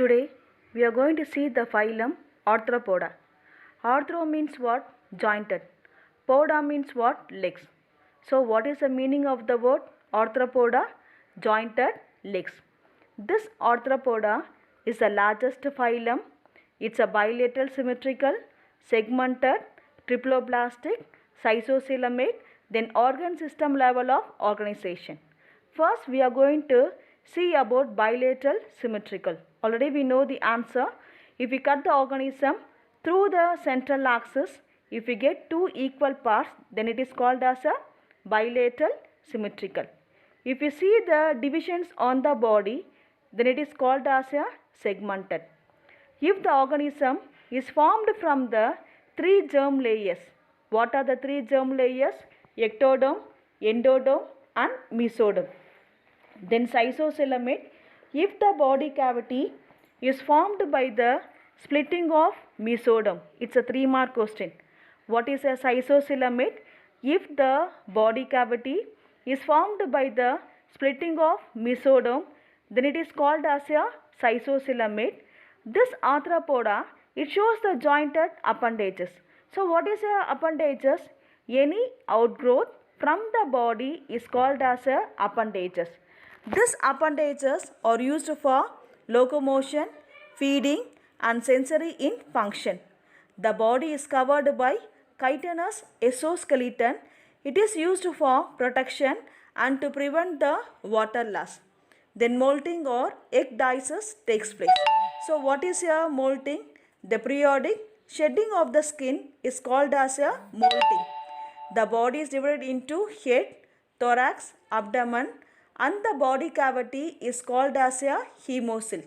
Today we are going to see the phylum Arthropoda. Arthro means what? Jointed. Poda means what? Legs. So what is the meaning of the word Arthropoda? Jointed legs. This Arthropoda is the largest phylum. It's a bilateral symmetrical, segmented, triploblastic, schizocoelomate, then organ system level of organization. First we are going to see about bilateral symmetrical. Already we know the answer. If we cut the organism through the central axis, if we get two equal parts, then it is called as a bilateral symmetrical. If you see the divisions on the body, then it is called as a segmented. If the organism is formed from the three germ layers, what are the three germ layers? Ectoderm, endoderm and mesoderm. Then schizocoelomate, if the body cavity is formed by the splitting of mesoderm. It's a 3-mark question. What is a schizocoelomate? If the body cavity is formed by the splitting of mesoderm, then it is called as a schizocoelomate. This arthropoda, it shows the jointed appendages. So what is a appendages? Any outgrowth from the body is called as a appendages. These appendages are used for locomotion, feeding and sensory in function. The body is covered by chitinous exoskeleton. It is used for protection and to prevent the water loss. Then molting or ecdysis takes place. So what is a molting? The periodic shedding of the skin is called as a molting. The body is divided into head, thorax, abdomen and the body cavity is called as a hemocoel.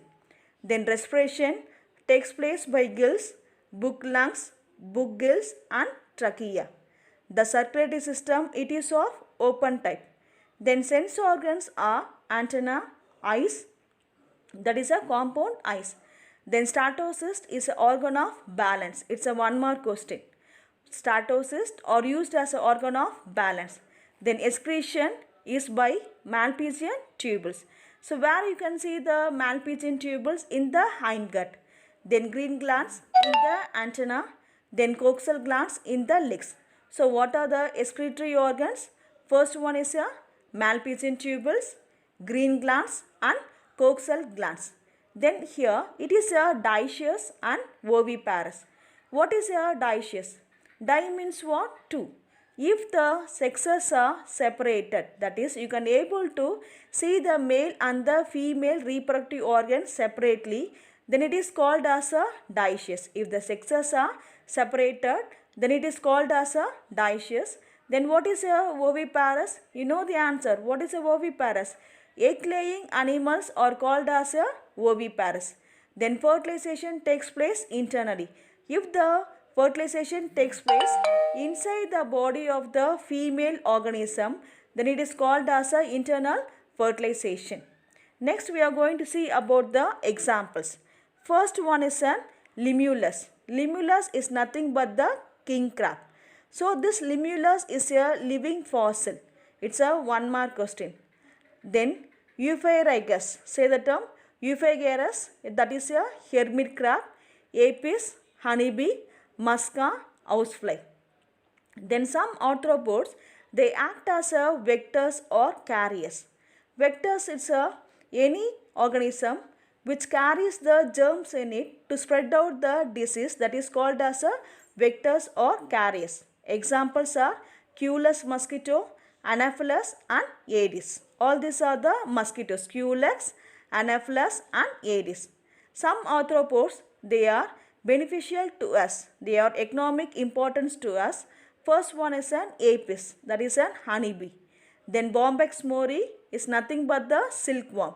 Then respiration takes place by gills, book lungs, book gills and trachea. The circulatory system, it is of open type. Then sense organs are antenna, eyes, that is a compound eyes. Then statocyst is an organ of balance. It's a 1-mark question. Statocysts are used as an organ of balance. Then excretion is by Malpighian tubules. So where you can see the Malpighian tubules? In the hindgut. Then green glands in the antenna. Then coxal glands in the legs. So what are the excretory organs? First one is a Malpighian tubules, green glands and coxal glands. Then here it is a dioecious and oviparous. What is a dioecious? Di means what? Two. If the sexes are separated, that is you can able to see the male and the female reproductive organs separately, then it is called as a dioecious. If the sexes are separated, then it is called as a dioecious. Then what is a oviparous? You know the answer. What is a oviparous? Egg-laying animals are called as a oviparous. Then fertilization takes place internally. If the fertilization takes place inside the body of the female organism, then it is called as a internal fertilization. Next we are going to see about the examples. First one is a limulus. Limulus is nothing but the king crab. So this limulus is a living fossil. It's a 1-mark question. Then Eupharagus. Say the term. Eupharagus, that is a hermit crab. Apis, honeybee, musca, housefly. Then some arthropods, they act as a vectors or carriers. Vectors is any organism which carries the germs in it to spread out the disease, that is called as a vectors or carriers. Examples are Culex mosquito, Anopheles and Aedes. All these are the mosquitoes, Culex, Anopheles and Aedes. Some arthropods, they are beneficial to us. They are economic importance to us. First one is an apis, that is an honeybee. Then Bombyx mori is nothing but the silkworm.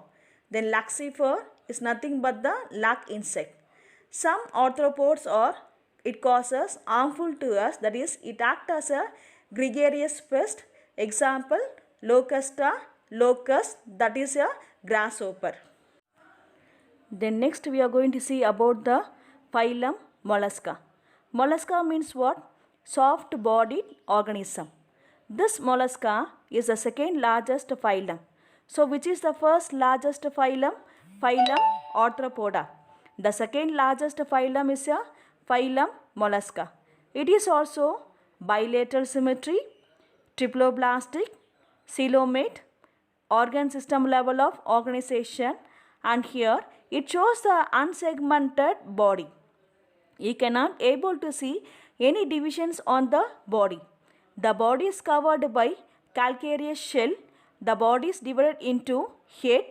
Then Lucifer is nothing but the lac insect. Some arthropods are, it causes harmful to us, that is it acts as a gregarious pest. Example Locusta, locust, that is a grasshopper. Then next we are going to see about the phylum Mollusca. Mollusca means what? Soft bodied organism. This mollusca is the second largest phylum. So which is the first largest phylum? Phylum Arthropoda. The second largest phylum is a phylum Mollusca. It is also bilateral symmetry, triploblastic, coelomate, organ system level of organization, and here it shows the unsegmented body. You cannot able to see any divisions on the body. The body is covered by calcareous shell. The body is divided into head,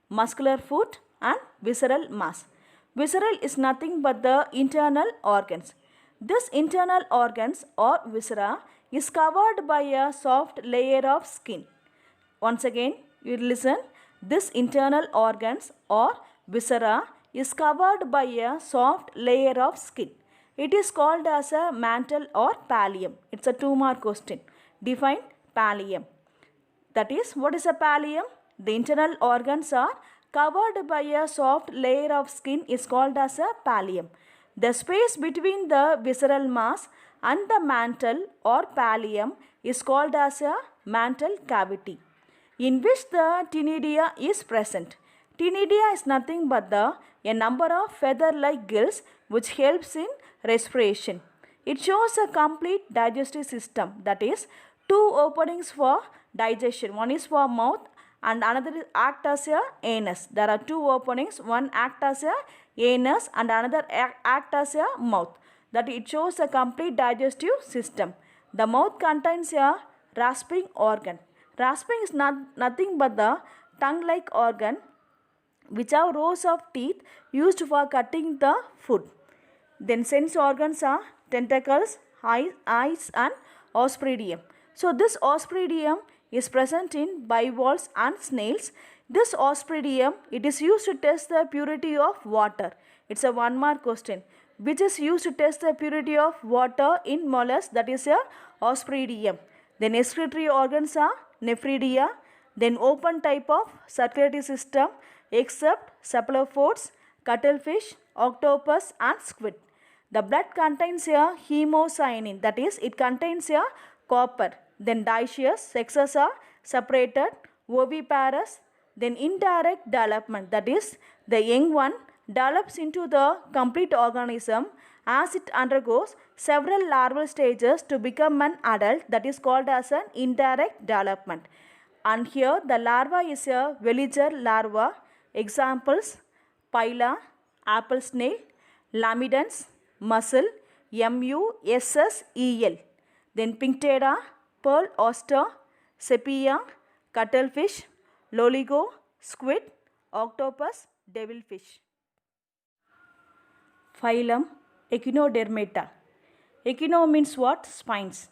muscular foot and visceral mass. Visceral is nothing but the internal organs. This internal organs or viscera is covered by a soft layer of skin. Once again, you listen. This internal organs or viscera is covered by a soft layer of skin. It is called as a mantle or pallium. It's a 2-mark question. Define pallium. That is, what is a pallium? The internal organs are covered by a soft layer of skin is called as a pallium. The space between the visceral mass and the mantle or pallium is called as a mantle cavity, in which the ctenidia is present. Ctenidia is nothing but a number of feather-like gills which helps in respiration. It shows a complete digestive system, that is 2 openings for digestion. One is for mouth and another act as a anus. There are 2 openings, one act as a anus and another act as a mouth. That it shows a complete digestive system. The mouth contains a rasping organ. Rasping is nothing but the tongue-like organ which have rows of teeth used for cutting the food. Then sense organs are tentacles, eyes and ospiridium. So this ospiridium is present in bivalves and snails. This ospiridium, it is used to test the purity of water. It's a 1-mark question. Which is used to test the purity of water in mollusks, that is a ospiridium. Then excretory organs are nephridia. Then open type of circulatory system except cephalopods, cuttlefish, octopus and squid. The blood contains a hemocyanin, that is it contains a copper. Then dioecious, sexes are separated, oviparous. Then indirect development, that is the young one develops into the complete organism as it undergoes several larval stages to become an adult, that is called as an indirect development. And here the larva is a veliger larva. Examples: Pila, apple snail, lamidans, mussel, mussel. Then Pinctada, pearl oyster, sepia, cuttlefish, loligo, squid, octopus, devilfish. Phylum Echinodermata. Echino means what? Spines.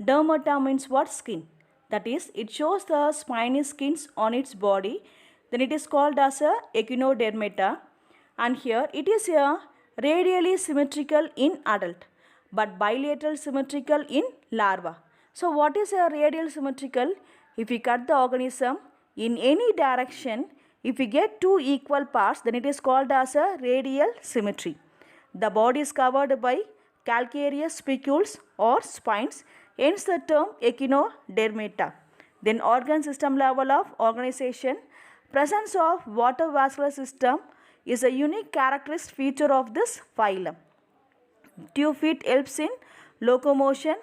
Dermata means what? Skin. That is, it shows the spiny skins on its body. Then it is called as a echinodermata. And here it is a radially symmetrical in adult but bilateral symmetrical in larva. So what is a radial symmetrical? If we cut the organism in any direction, if we get 2 equal parts, then it is called as a radial symmetry. The body is covered by calcareous spicules or spines, hence the term echinodermata. Then organ system level of organization. Presence of water vascular system is a unique characteristic feature of this phylum. 2 feet helps in locomotion,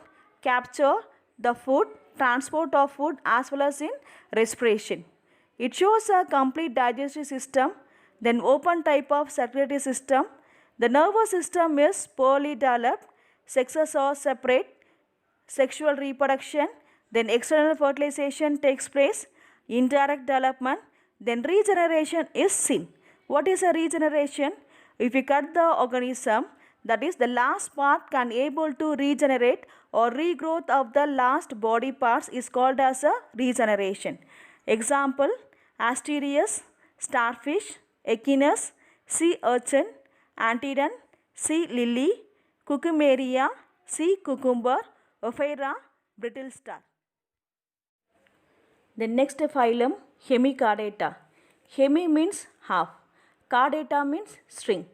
capture the food, transport of food as well as in respiration. It shows a complete digestive system. Then open type of circulatory system. The nervous system is poorly developed. Sexes are separate. Sexual reproduction. Then external fertilization takes place. Indirect development. Then regeneration is seen. What is a regeneration? If we cut the organism, that is the last part can able to regenerate or regrowth of the last body parts is called as a regeneration. Example: Asterias, starfish, echinus, sea urchin, antedon, sea lily, cucumeria, sea cucumber, Ophiura, brittle star. The next phylum Hemichordata. Hemi means half. Chordata means string.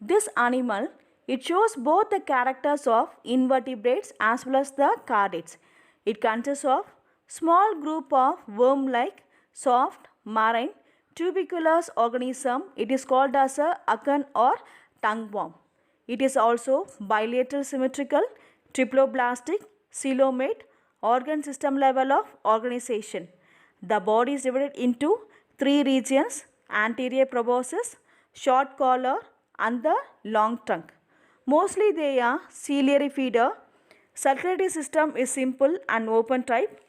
This animal, it shows both the characters of invertebrates as well as the chordates. It consists of small group of worm-like, soft, marine, tuberculous organism, it is called as a acan or tongueworm. It is also bilateral symmetrical, triploblastic, coelomate, organ system level of organization. The body is divided into three regions: anterior proboscis, short collar and the long trunk. Mostly they are ciliary feeder. Circulatory system is simple and open type.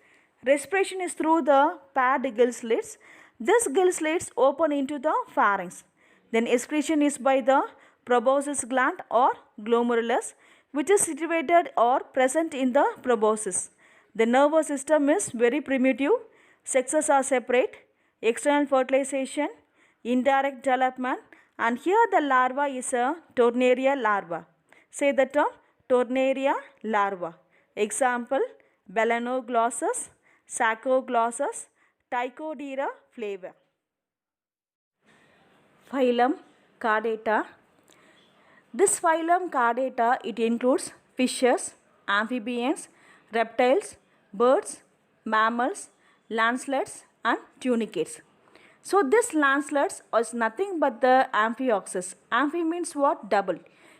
Respiration is through the paired gill slits. This gill slits open into the pharynx. Then excretion is by the proboscis gland or glomerulus, which is situated or present in the proboscis. The nervous system is very primitive. Sexes are separate. External fertilization, indirect development, and here the larva is a Tornaria larva. Say the term Tornaria larva. Example: Belanoglossus, Saccoglossus, Tychodira flava. Phylum Chordata. This phylum Chordata, it includes fishes, amphibians, reptiles, birds, mammals, lancelets and tunicates. So this lancelets is nothing but the amphioxus. Amphi means what? Double.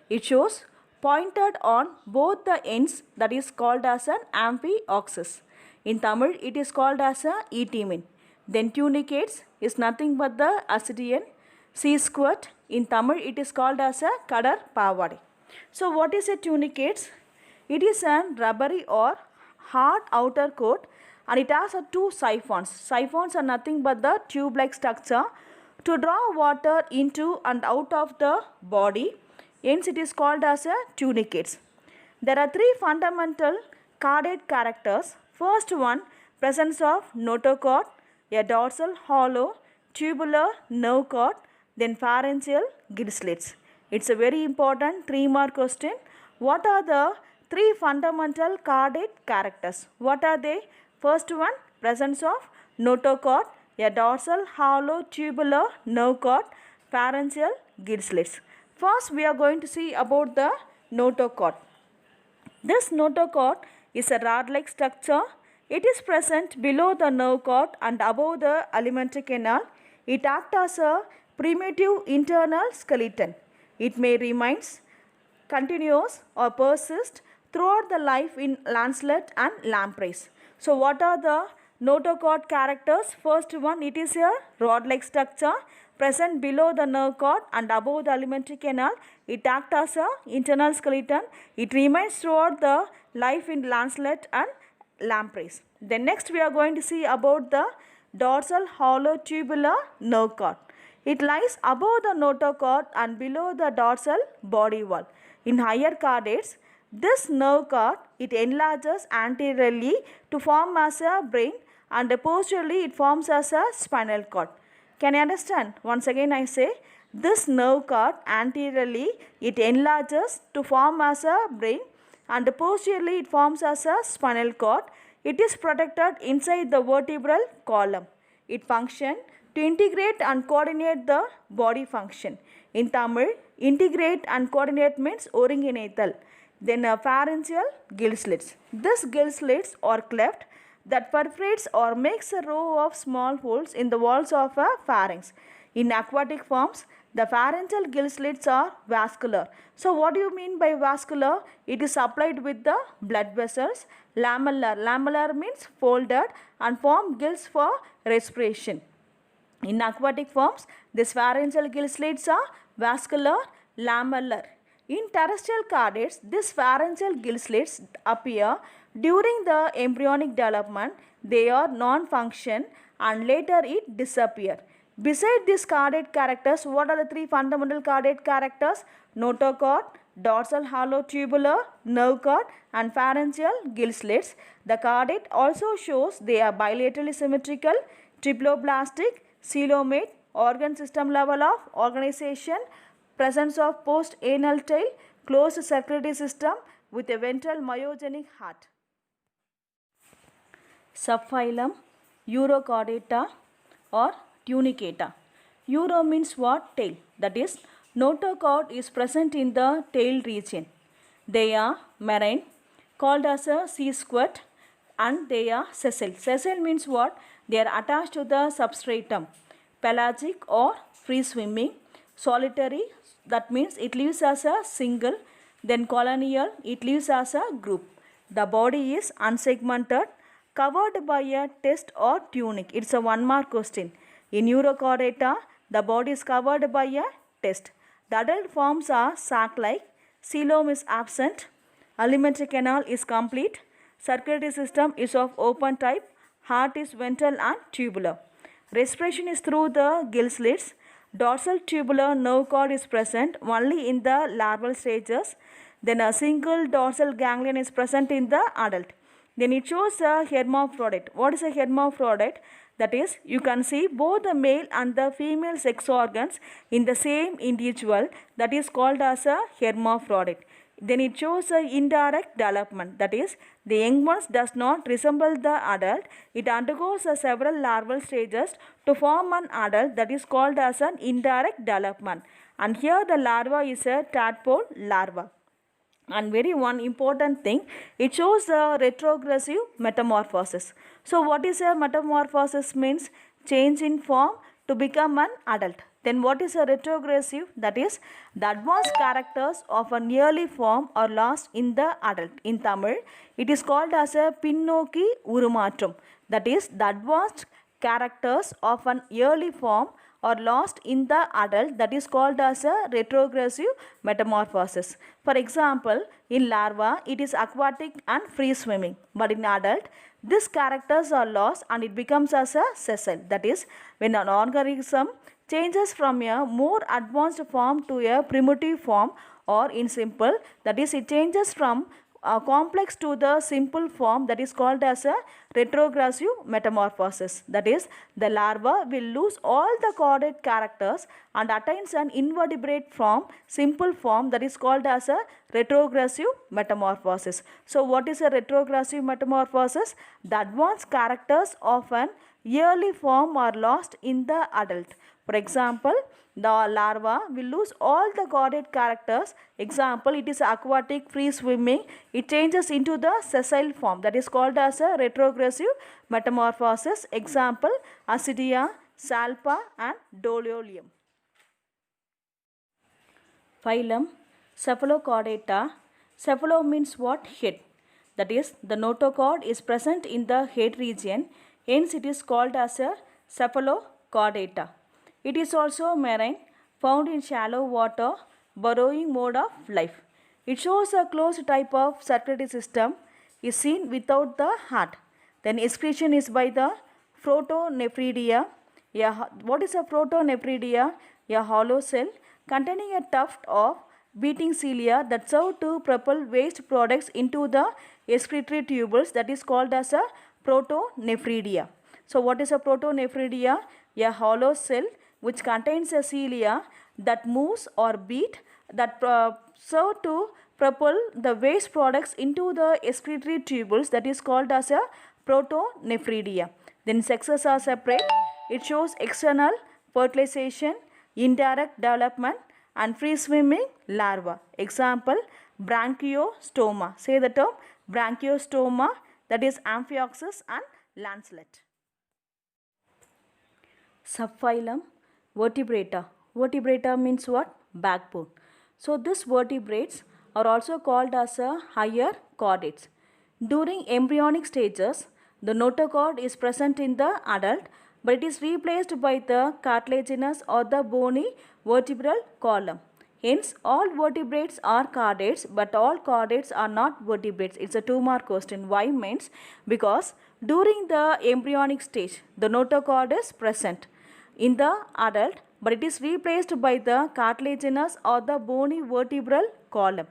It shows pointed on both the ends, that is called as an amphioxus. In Tamil it is called as a etimen. Then tunicates is nothing but the ascidian. Sea squirt, in Tamil it is called as a kadar pavadai. So what is a tunicates? It is a rubbery or hard outer coat and it has two siphons. Siphons are nothing but the tube-like structure to draw water into and out of the body. Hence it is called as a tunicates. There are three fundamental chordate characters. First one, presence of notochord, a dorsal hollow tubular nerve cord, then pharyngeal gill slits. It's a very important 3-mark question. What are the three fundamental chordate characters? What are they? First one, presence of notochord, a dorsal hollow tubular nerve cord, pharyngeal gill slits. First we are going to see about the notochord. This notochord is a rod-like structure. It is present below the nerve cord and above the alimentary canal. It acts as a primitive internal skeleton. It may remain continuous or persist throughout the life in lancelet and lampreys. So what are the notochord characters? First one, it is a rod-like structure present below the nerve cord and above the alimentary canal. It acts as a internal skeleton. It remains throughout the life in lancelet and lampreys. Then next we are going to see about the dorsal hollow tubular nerve cord. It lies above the notochord and below the dorsal body wall. In higher chordates, this nerve cord, it enlarges anteriorly to form as a brain and posteriorly it forms as a spinal cord. Can you understand? Once again I say, this nerve cord anteriorly it enlarges to form as a brain and posteriorly it forms as a spinal cord. It is protected inside the vertebral column. It functions to integrate and coordinate the body function. In Tamil, integrate and coordinate means ஒருங்கிணைத்தல். Then pharyngeal gill slits. This gill slits are cleft that perforates or makes a row of small holes in the walls of a pharynx. In aquatic forms, the pharyngeal gill slits are vascular. So what do you mean by vascular? It is supplied with the blood vessels. Lamellar. Lamellar means folded and form gills for respiration. In aquatic forms, these pharyngeal gill slits are vascular, lamellar. In terrestrial chordates, these pharyngeal gill slits appear during the embryonic development. They are non-function and later it disappear. Beside these chordate characters, what are the three fundamental chordate characters? Notochord, dorsal hollow tubular nerve cord and pharyngeal gill slits. The chordate also shows they are bilaterally symmetrical, triploblastic, coelomate, organ system level of organization, presence of post-anal tail, closed circulatory system with a ventral myogenic heart. Subphylum Urochordata or Tunicata. Uro means what? Tail. That is, notochord is present in the tail region. They are marine, called as a sea squirt, and they are sessile. Sessile means what? They are attached to the substratum. pelagic or free swimming. Solitary, that means it lives as a single. Then colonial, it lives as a group. The body is unsegmented, covered by a test or tunic. It's a 1 mark question. In Neurochordata, the body is covered by a test. The adult forms are sac-like. Coelom is absent. Alimentary canal is complete. Circulatory system is of open type. Heart is ventral and tubular. Respiration is through the gill slits. Dorsal tubular nerve cord is present only in the larval stages. Then a single dorsal ganglion is present in the adult. Then it shows a hermaphrodite. What is a hermaphrodite? That is, you can see both the male and the female sex organs in the same individual. That is called as a hermaphrodite. Then it shows a indirect development. That is, the young ones does not resemble the adult. It undergoes several larval stages to form an adult. That is called as an indirect development. And here the larva is a tadpole larva. And very one important thing, it shows a retrogressive metamorphosis. So what is a metamorphosis? Means change in form to become an adult. Then what is a retrogressive? That is, the advanced characters of an early form are lost in the adult. In Tamil, it is called as a Pinnoki Urumatrum. That is, the advanced characters of an early form are lost in the adult. That is called as a retrogressive metamorphosis. For example, in larva, it is aquatic and free swimming. But in adult, these characters are lost and it becomes as a sessile. That is, when an organism changes from a more advanced form to a primitive form, or in simple, that is, it changes from complex to the simple form, that is called as a retrogressive metamorphosis. That is, the larva will lose all the chordate characters and attains an invertebrate form, simple form, that is called as a retrogressive metamorphosis. So what is a retrogressive metamorphosis? The advanced characters of an early form are lost in the adult. For example, the larva will lose all the chordate characters. Example, it is aquatic, free swimming. It changes into the sessile form, that is called as a retrogressive metamorphosis. Example, Ascidia, Salpa and Doliolium. Phylum, Cephalochordata. Cephalo means what? Head. That is, the notochord is present in the head region. Hence, it is called as a Cephalochordata. It is also marine, found in shallow water, burrowing mode of life. It shows a closed type of circulatory system is seen without the heart. Then excretion is by the protonephridia. What is a protonephridia? A hollow cell containing a tuft of beating cilia that serve to propel waste products into the excretory tubules, that is called as a protonephridia. So what is a protonephridia? A hollow cell which contains a cilia that moves or beat that serve to propel the waste products into the excretory tubules, that is called as a protonephridia. Then sexes are separate. It shows external fertilization, indirect development and free swimming larva. Example, branchiostoma. Say the term branchiostoma, that is Amphioxus and Lancelet. Subphylum, Vertebrata. Vertebrata means what? Backbone. So these vertebrates are also called as a higher chordates. During embryonic stages, the notochord is present in the adult, but it is replaced by the cartilaginous or the bony vertebral column. Hence, all vertebrates are chordates, but all chordates are not vertebrates. It's a 2-mark question. Why? Means because during the embryonic stage, the notochord is present in the adult, but it is replaced by the cartilaginous or the bony vertebral column.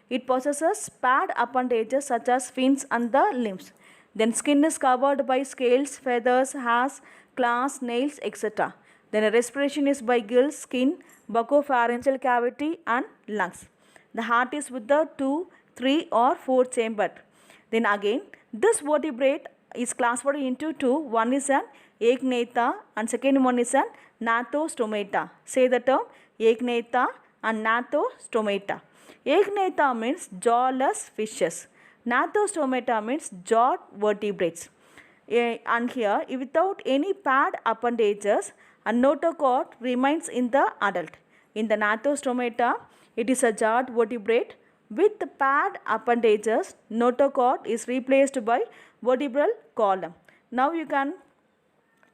It possesses paired appendages such as fins and the limbs. Then skin is covered by scales, feathers, hairs, claws, nails, etc. Then respiration is by gills, skin, buccopharyngeal cavity and lungs. The heart is with the 2, 3 or 4 chamber. Then again, this vertebrate is classified into two. One is an Aegnatha and second one is an Gnathostomata. Say the term Aegnatha and Gnathostomata. Aegnatha means jawless fishes. Gnathostomata means jawed vertebrates. And here, without any paired appendages, and notochord remains in the adult. In the Gnathostomata, it is a jawed vertebrate with paired appendages. Notochord is replaced by vertebral column. Now you can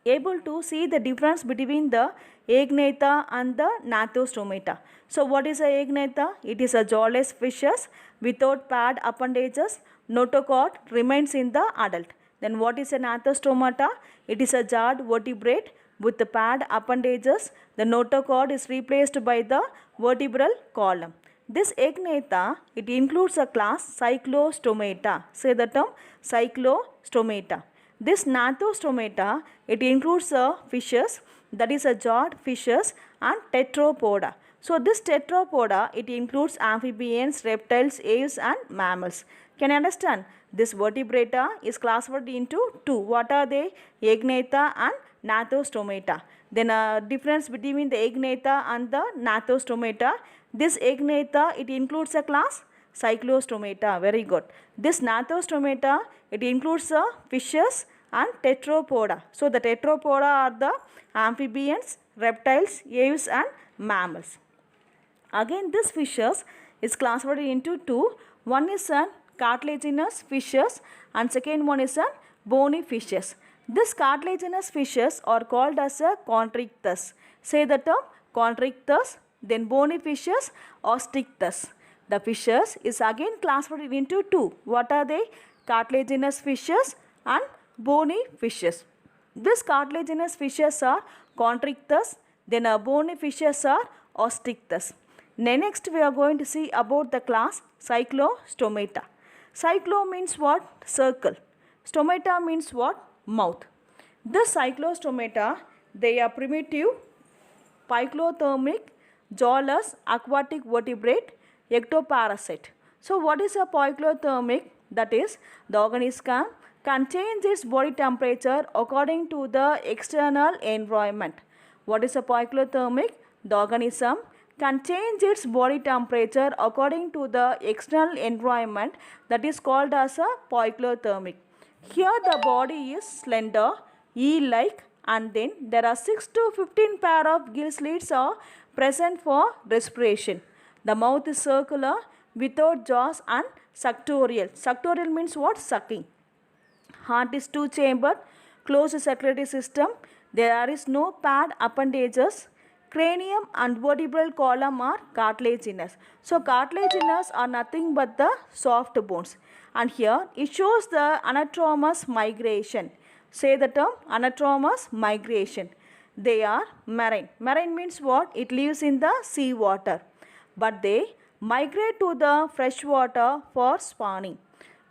able to see the difference between the Aegnatha and the Gnathostomata. So what is a Aegnatha? It is a jawless fishes without paired appendages. Notochord remains in the adult. Then what is a Gnathostomata? It is a jawed vertebrate with the paired appendages. The notochord is replaced by the vertebral column. This Aegnatha, it includes a class Cyclostomata. Say the term Cyclostomata. This Gnathostomata, it includes fishes, that is a jawed fishes, and tetrapoda. So this tetrapoda, it includes amphibians, reptiles, aves and mammals. Can you understand? This vertebrata is classified into two. What are they? Aegnatha and Gnathostomata. Then difference between the Aegnatha and the Gnathostomata. This Aegnatha, it includes a class Cyclostomata. Very good. This Gnathostomata, it includes fishes and tetrapoda. So the tetrapoda are the amphibians, reptiles, aves and mammals. Again, this fishes is classified into two. One is a cartilaginous fishes and second one is a bony fishes. This cartilaginous fishes are called as a chondrichthyes. Say the term chondrichthyes. Then bony fishes, osteichthyes. The fishes is again classified into two. What are they? Cartilaginous fishes and bony fishes. These cartilaginous fishes are chondrichthyes. Then bony fishes are osteichthyes. Next we are going to see about the class Cyclostomata. Cyclo means what? Circle. Stomata means what? Mouth. This Cyclostomata, they are primitive, phyclothermic, jawless, aquatic vertebrate, ectoparasite. So what is a phyclothermic? That is, the organism can change its body temperature according to the external environment. What is a phyclothermic? The organism can change its body temperature according to the external environment, that is called as a phyclothermic. Here the body is slender, eel-like, and then there are 6 to 15 pair of gill slits are present for respiration. The mouth is circular without jaws and suctorial. Suctorial means what? Sucking. Heart is two-chambered, closed circulatory system. There is no paired appendages. Cranium and vertebral column are cartilaginous. So cartilaginous are nothing but the soft bones. And here it shows the anatromous migration. Say the term anatromous migration. They are marine. Marine means what? It lives in the sea water. But they migrate to the fresh water for spawning.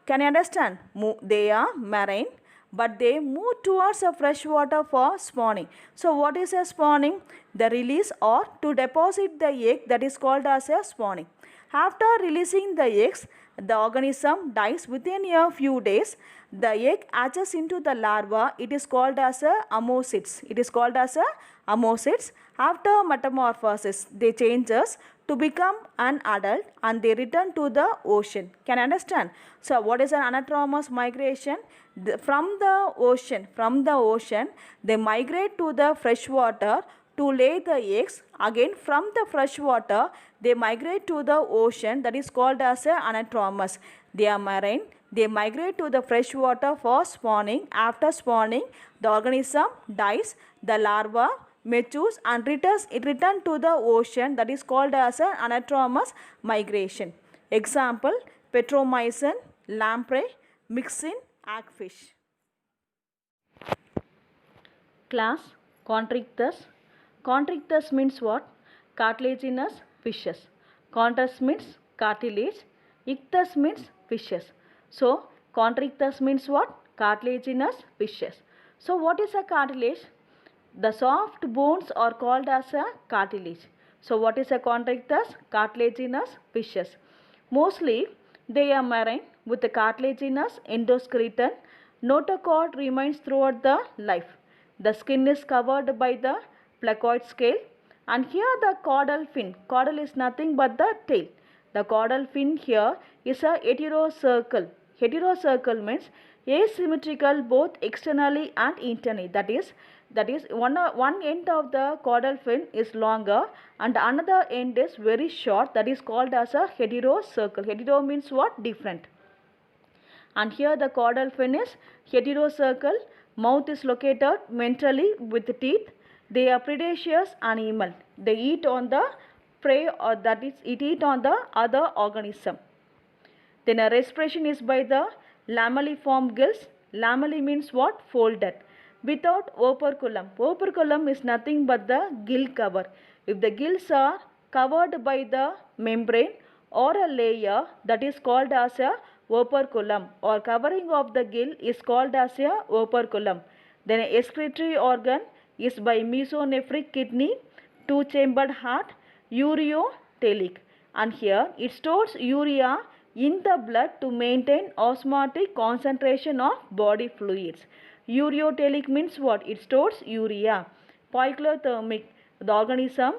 Can you understand? They are marine, but they move towards a fresh water for spawning. So what is a spawning? The release or to deposit the egg, that is called as a spawning. After releasing the eggs, the organism dies within a few days. The egg hatches into the larva. It is called as a oomocytes. It is called as a oomocytes. After metamorphosis, they changes to become an adult and they return to the ocean. Can you understand? So what is an anatromous migration? From the ocean, they migrate to the fresh water to lay the eggs. Again from the fresh water, they migrate to the ocean, that is called as a anatromous. They are marine. They migrate to the fresh water for spawning. After spawning, the organism dies. The larva matures and returns to the ocean, that is called as an anatromous migration. Example, petromycin, lamprey, myxin, hagfish. Class Chondrichthyes. Chondrichthyes means what? Cartilaginous fishes. Chondrus means cartilage. Ichthyes means fishes. So Chondrichthyes means what? Cartilaginous fishes. So what is a cartilage? The soft bones are called as a cartilage. So what is a chondrichthyes? Cartilaginous fishes. Mostly they are marine with the cartilaginous endoskeleton. Notochord remains throughout the life. The skin is covered by the placoid scale. And here the caudal fin. Caudal is nothing but the tail. The caudal fin here is a heterocercal. Heterocercal means asymmetrical both externally and internally. That is, That is, one end of the caudal fin is longer and another end is very short. That is called as a heterocircle. Hetero means what? Different. And here the caudal fin is heterocircle. Mouth is located ventrally with teeth. They are predaceous animal. They eat on the prey, or that is, it eat on the other organism. Then a respiration is by the lamelliform gills. Lamelli means what? Folded. Without operculum. Operculum is nothing but the gill cover. If the gills are covered by the membrane or a layer, that is called as a operculum, or covering of the gill is called as a operculum. Then a excretory organ is by mesonephric kidney, two-chambered heart, ureotelic, and here it stores urea in the blood to maintain osmotic concentration of body fluids. Ureotelic means what? It stores urea. Poikilothermic, the organism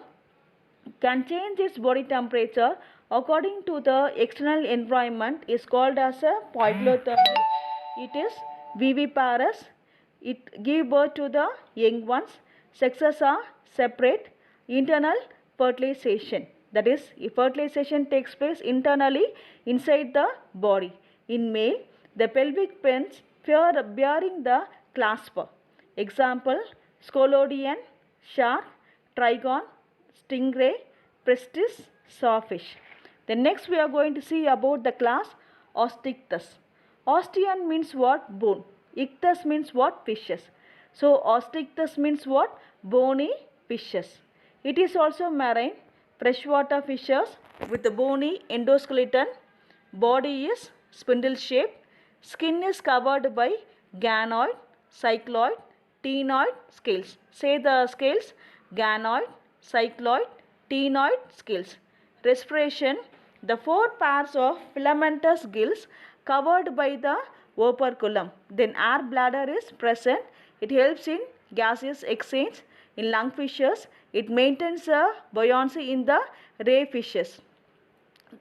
can change its body temperature according to the external environment, is called as a poikilothermic. It is viviparous. It gives birth to the young ones. Sexes are separate. Internal fertilization. That is, fertilization takes place internally inside the body. In male, the pelvic fins bearing the clasper. Example, scolodean, shark, trigon, stingray, prestis, sawfish. Then next we are going to see about the class Osteichthyes. Ostean means what? Bone. Ichthys means what? Fishes. So Osteichthyes means what? Bony fishes. It is also marine, freshwater fishes with the bony endoskeleton. Body is spindle shaped. Skin is covered by ganoid, cycloid, ctenoid scales. Say the scales: ganoid, cycloid, ctenoid scales. Respiration: the four pairs of filamentous gills covered by the operculum. Then air bladder is present. It helps in gaseous exchange. In lungfishes, it maintains a buoyancy in the ray fishes.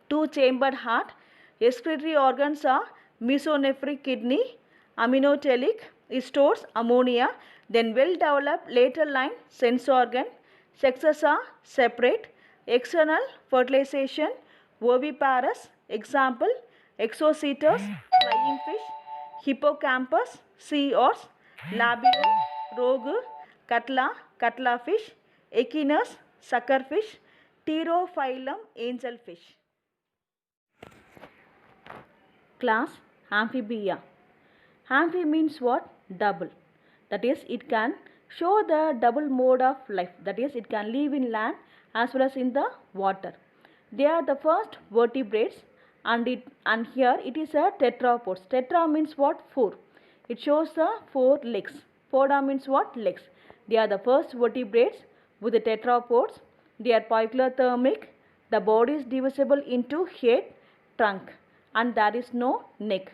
Two-chambered heart. Excretory organs are mesonephric kidney, aminotelic, it stores ammonia. Then well-developed lateral line sense organ. Sexes are separate. External fertilization, oviparous. Example, Exocetus, flying fish, hippocampus, sea horse, labeo, rogue, cutla, cuttlefish, echinus, suckerfish, pterophyllum, angelfish. Class Amphibia. Amphi means what? Double. That is, it can show the double mode of life. That is, it can live in land as well as in the water. They are the first vertebrates, and here it is a tetrapods. Tetra means what? Four. It shows the four legs. Poda means what? Legs. They are the first vertebrates with the tetrapods. They are poikilothermic. The body is divisible into head, trunk, and there is no neck.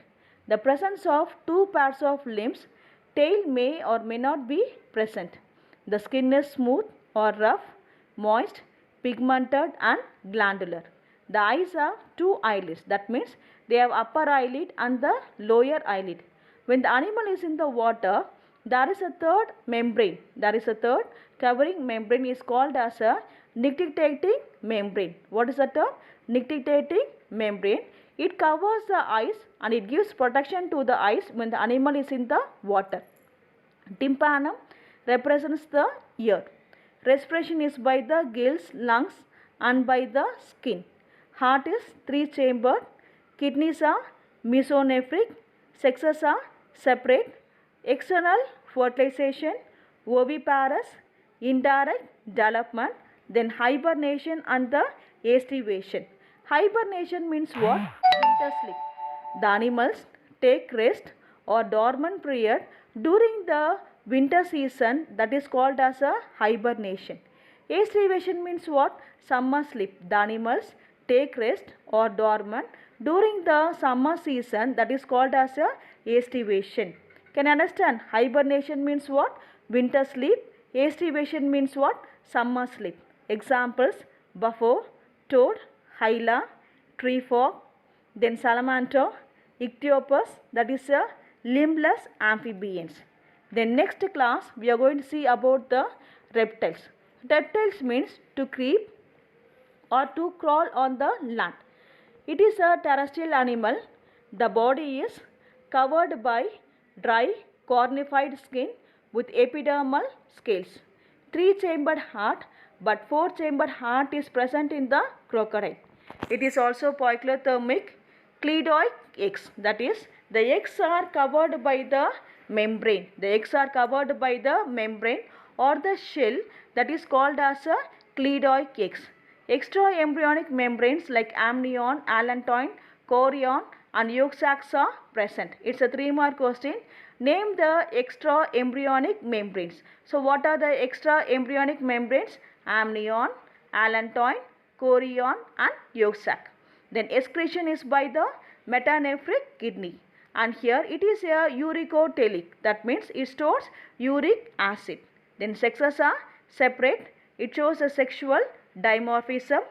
The presence of two pairs of limbs, tail may or may not be present. The skin is smooth or rough, moist, pigmented and glandular. The eyes have two eyelids. That means they have upper eyelid and the lower eyelid. When the animal is in the water, there is a third membrane. There is a third covering membrane is called as a nictitating membrane. What is the term? Nictitating membrane. It covers the eyes and it gives protection to the eyes when the animal is in the water. Tympanum represents the ear. Respiration is by the gills, lungs and by the skin. Heart is three-chambered. Kidneys are mesonephric. Sexes are separate. External fertilization, oviparous, indirect development, then hibernation and the aestivation. Hibernation means what? Winter sleep. The animals take rest or dormant period during the winter season, that is called as a hibernation. Aestivation means what? Summer sleep. The animals take rest or dormant during the summer season, that is called as a aestivation. Can you understand? Hibernation means what? Winter sleep. Aestivation means what? Summer sleep. Examples: buffo, toad, hyla, tree frog, then salamander, ichthyophis, that is a limbless amphibians. Then next class we are going to see about the reptiles. Reptiles means to creep or to crawl on the land. It is a terrestrial animal. The body is covered by dry cornified skin with epidermal scales. Three-chambered heart, but four-chambered heart is present in the crocodile. It is also poikilothermic cleidoid eggs. That is, the eggs are covered by the membrane. The eggs are covered by the membrane or the shell that is called as a cleidoid eggs. Extra embryonic membranes like amnion, allantoin, chorion and yolk sacs are present. It's a 3-mark question. Name the extra embryonic membranes. So what are the extra embryonic membranes? Amnion, allantoin, chorion and yolk sac. Then excretion is by the metanephric kidney. And here it is a uricotelic. That means it stores uric acid. Then sexes are separate. It shows a sexual dimorphism,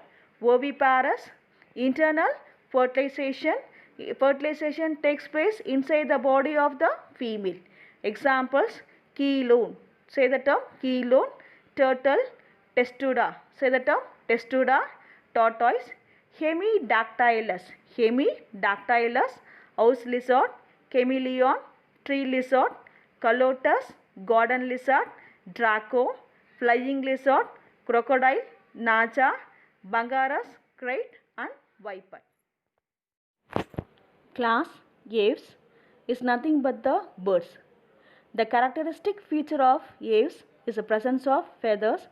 oviparous, internal fertilization. Fertilization takes place inside the body of the female. Examples: keelone. Say the term keelone. Turtle, testuda. Say the term testuda. Tortoise, Hemidactylus. Hemidactylus. House lizard, chameleon, tree lizard, calotus, garden lizard, draco, flying lizard, crocodile, naja, bangaras, krait and viper. Class aves is nothing but the birds. The characteristic feature of aves is the presence of feathers,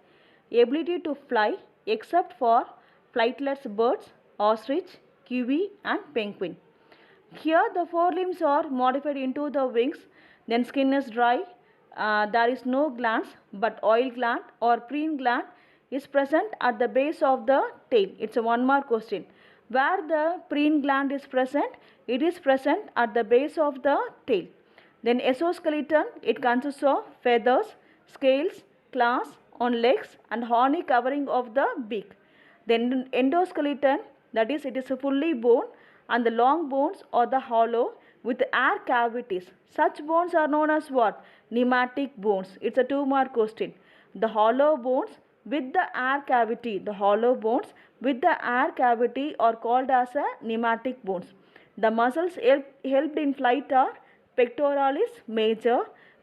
ability to fly except for flightless birds, ostrich, kiwi and penguin. Here the forelimbs are modified into the wings, then skin is dry, there is no glands but oil gland or preen gland is present at the base of the tail. It's a 1-mark question. Where the preen gland is present, it is present at the base of the tail. Then exoskeleton, it consists of feathers, scales, claws on legs and horny covering of the beak. Then endoskeleton, that is it is fully bone and the long bones or the hollow with air cavities. Such bones are known as what? Pneumatic bones. It's a 2-mark question. The hollow bones with the air cavity, the hollow bones with the air cavity are called as a pneumatic bones. The muscles helped in flight are pectoralis major,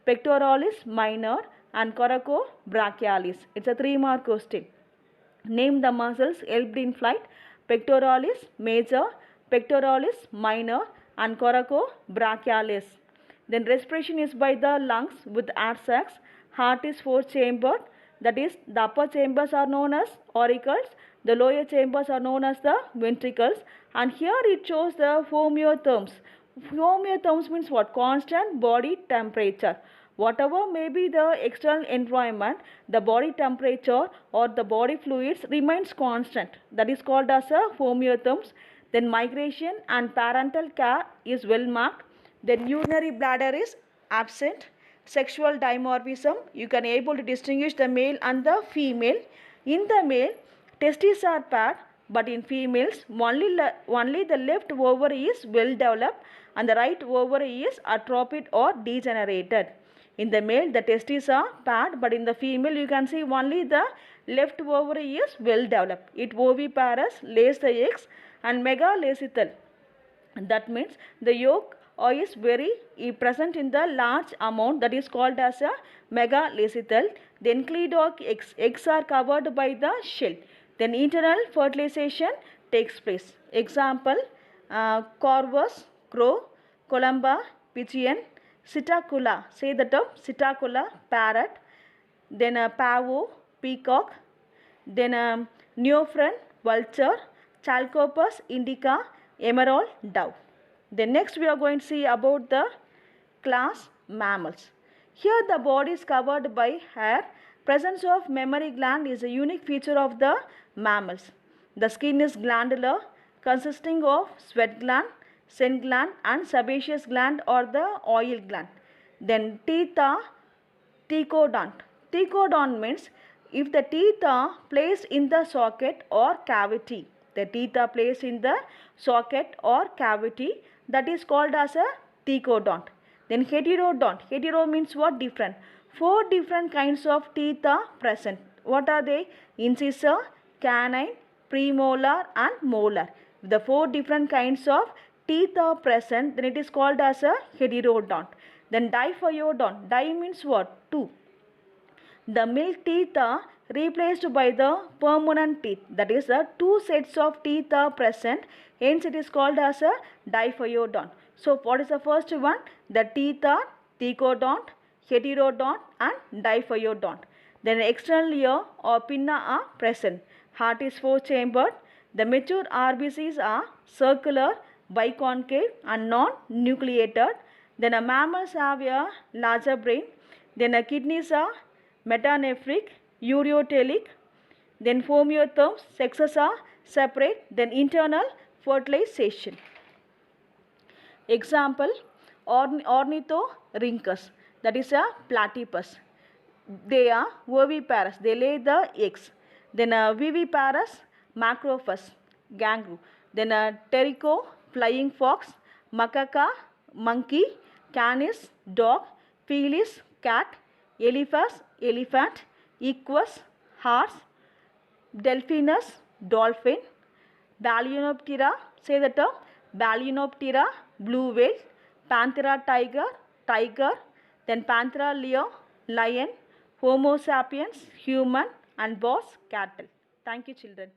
pectoralis minor and coracobrachialis. It's a 3-mark question. Name the muscles helped in flight: pectoralis major, pectoralis minor and coracobrachialis. Then respiration is by the lungs with air sacs. Heart is 4-chambered. That is, the upper chambers are known as auricles, the lower chambers are known as the ventricles, and here it shows the homeotherms. Homeotherms means what? Constant body temperature. Whatever may be the external environment, the body temperature or the body fluids remains constant. That is called as a homeotherms. Then migration and parental care is well marked. Then urinary bladder is absent. Sexual dimorphism, you can able to distinguish the male and the female. In the male, testes are paired, but in females, only the left ovary is well developed and the right ovary is atrophied or degenerated. In the male, the testes are paired, but in the female, you can see only the left ovary is well developed. It oviparous, lays the eggs, and megalocithal. That means the yolk is very present in the large amount, that is called as a megalocithal. Then cleidoid eggs are covered by the shell. Then internal fertilization takes place. Example: corvus, crow; columba, pigeon; Psittacula, say the term Psittacula, parrot; then pavo, peacock; then neophron, vulture; Chalcopus indica, emerald dove. Then next we are going to see about the class mammals. Here the body is covered by hair. Presence of mammary gland is a unique feature of the mammals. The skin is glandular, consisting of sweat gland, scent gland and sebaceous gland or the oil gland. Then teeth are tecodont. Tecodont means if the teeth are placed in the socket or cavity. The teeth are placed in the socket or cavity, that is called as a tecodont. Then heterodont. Hetero means what? Different. 4 different kinds of teeth are present. What are they? Incisor, canine, premolar and molar. If the 4 different kinds of teeth are present, then it is called as a heterodont. Then diphyodont. Di means what? 2. The milk teeth are replaced by the permanent teeth. That is, the 2 sets of teeth are present. Hence, it is called as a diphyodont. So, what is the first one? The teeth are thecodont, heterodont and diphyodont. Then external ear or pinna are present. Heart is 4-chambered. The mature RBCs are circular, biconcave and non-nucleated. Then mammals have a larger brain. Then kidneys are metanephric, ureotelic. Then homeotherms, sexes are separate. Then internal fertilization. Example, ornithorhynchus, that is a platypus. They are oviparous, they lay the eggs. Then viviparous, macrophus, kangaroo. Then pterico, flying fox, macaca, monkey, canis, dog, felis, cat, elephas, elephant, equus, horse, delphinus, dolphin, Balaenoptera, say the term, Balaenoptera, blue whale, Panthera tiger, tiger, then Panthera leo, lion, Homo sapiens, human and bos, cattle. Thank you, children.